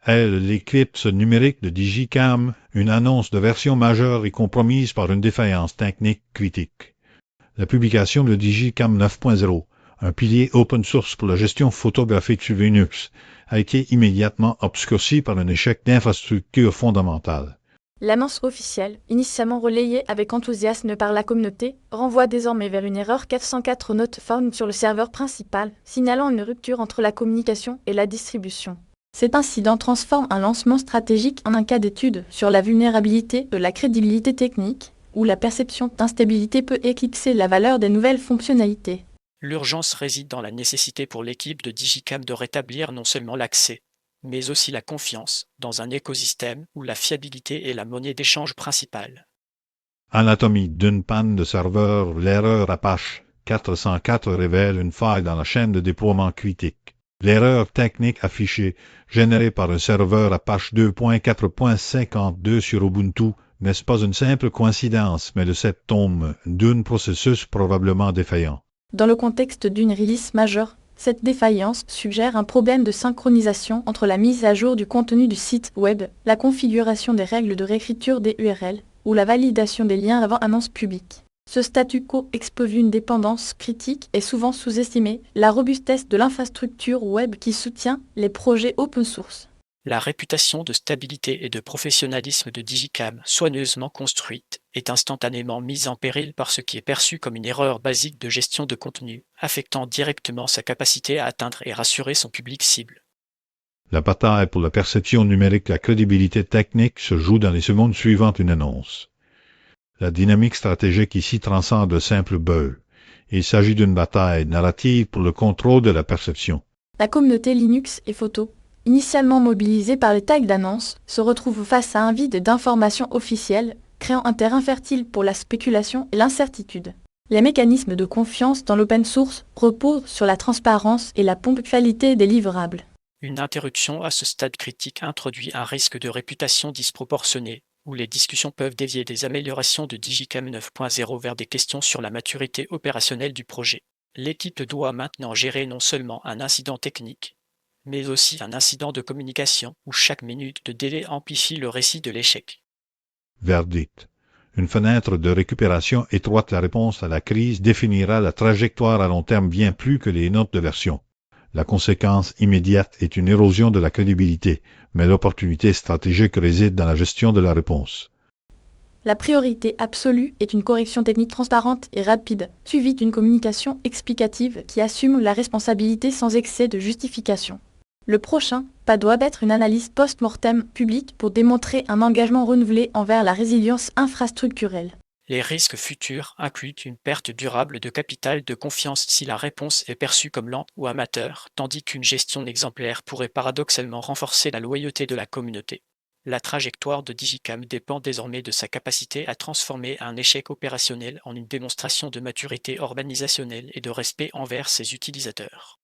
est l'éclipse numérique de Digicam, une annonce de version majeure et compromise par une défaillance technique critique. La publication de Digicam 9.0, un pilier open source pour la gestion photographique sur Linux, a été immédiatement obscurcie par un échec d'infrastructure fondamentale. L'annonce officielle, initialement relayée avec enthousiasme par la communauté, renvoie désormais vers une erreur 404 note found sur le serveur principal, signalant une rupture entre la communication et la distribution. Cet incident transforme un lancement stratégique en un cas d'étude sur la vulnérabilité de la crédibilité technique, où la perception d'instabilité peut éclipser la valeur des nouvelles fonctionnalités. L'urgence réside dans la nécessité pour l'équipe de Digicam de rétablir non seulement l'accès, mais aussi la confiance dans un écosystème où la fiabilité est la monnaie d'échange principale. Anatomie d'une panne de serveur, l'erreur Apache 404 révèle une faille dans la chaîne de déploiement critique. L'erreur technique affichée, générée par un serveur Apache 2.4.52 sur Ubuntu, n'est-ce pas une simple coïncidence, mais le symptôme d'un processus probablement défaillant. Dans le contexte d'une release majeure, cette défaillance suggère un problème de synchronisation entre la mise à jour du contenu du site web, la configuration des règles de réécriture des URL, ou la validation des liens avant annonce publique. Ce statu quo expose une dépendance critique et souvent sous-estimée, la robustesse de l'infrastructure web qui soutient les projets open source. La réputation de stabilité et de professionnalisme de Digicam, soigneusement construite, est instantanément mise en péril par ce qui est perçu comme une erreur basique de gestion de contenu, affectant directement sa capacité à atteindre et rassurer son public cible. La bataille pour la perception numérique et la crédibilité technique se joue dans les secondes suivant une annonce. La dynamique stratégique ici transcende le simple buzz. Il s'agit d'une bataille narrative pour le contrôle de la perception. La communauté Linux et photo, initialement mobilisée par les tags d'annonces, se retrouve face à un vide d'informations officielles, créant un terrain fertile pour la spéculation et l'incertitude. Les mécanismes de confiance dans l'open source reposent sur la transparence et la ponctualité des livrables. Une interruption à ce stade critique introduit un risque de réputation disproportionné, où les discussions peuvent dévier des améliorations de Digicam 9.0 vers des questions sur la maturité opérationnelle du projet. L'équipe doit maintenant gérer non seulement un incident technique, mais aussi un incident de communication où chaque minute de délai amplifie le récit de l'échec. Verdict. Une fenêtre de récupération étroite. La réponse à la crise définira la trajectoire à long terme bien plus que les notes de version. La conséquence immédiate est une érosion de la crédibilité, mais l'opportunité stratégique réside dans la gestion de la réponse. La priorité absolue est une correction technique transparente et rapide, suivie d'une communication explicative qui assume la responsabilité sans excès de justification. Le prochain pas doit être une analyse post-mortem publique pour démontrer un engagement renouvelé envers la résilience infrastructurelle. Les risques futurs incluent une perte durable de capital de confiance si la réponse est perçue comme lente ou amateur, tandis qu'une gestion exemplaire pourrait paradoxalement renforcer la loyauté de la communauté. La trajectoire de Digicam dépend désormais de sa capacité à transformer un échec opérationnel en une démonstration de maturité organisationnelle et de respect envers ses utilisateurs.